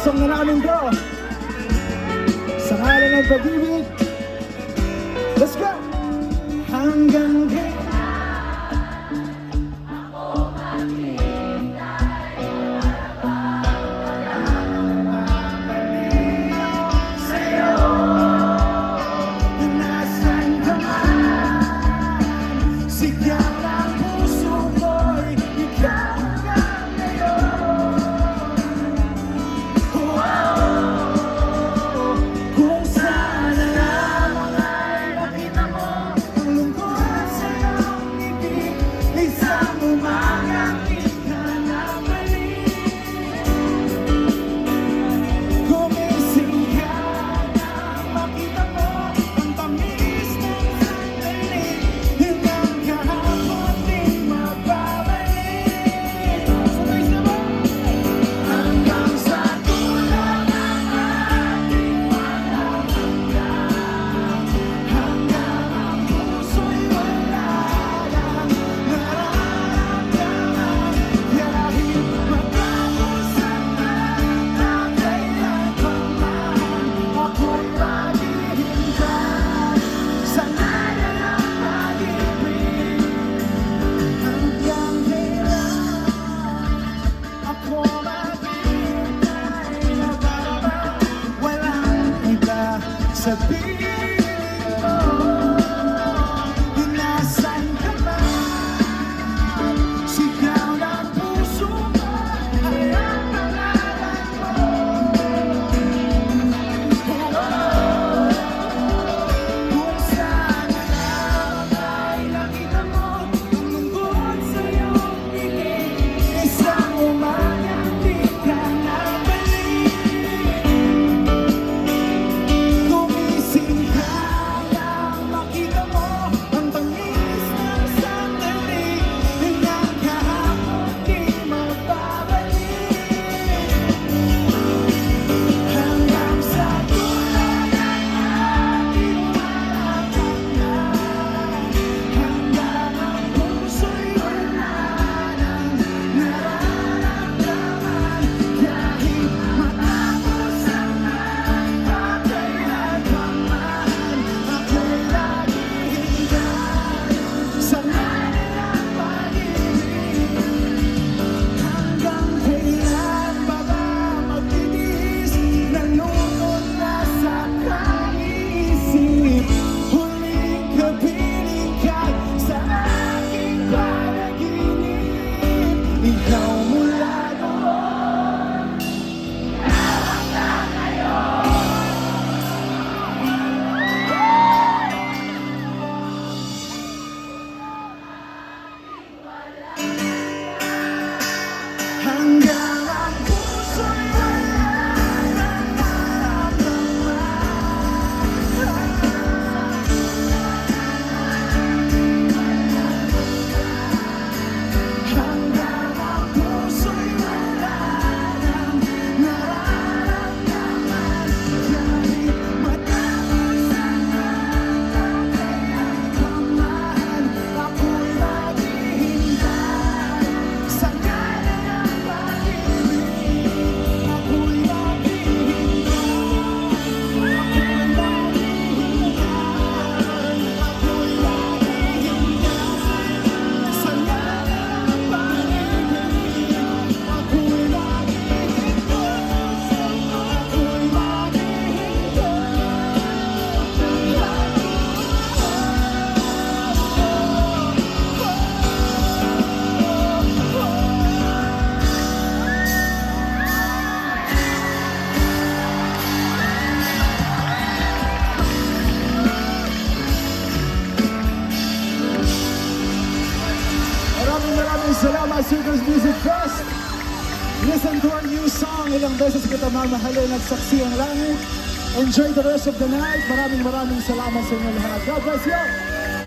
song na namin to. Sa ngalan ng pag-ibig, let's go! Hanggang sa piling mo, nasaan ka man, sigaw ng puso ko ay ang pangalan mo. Kung saan na ay nakita mo, tumungkod sa iyong piling, isang umagang di ka nabalik. Salamat, Circus Music Fest! Listen to our new song, Ilang Beses Kita Mamahalin at Saksi ang Langit. Enjoy the rest of the night. Maraming salamat sa inyo lahat. God bless you!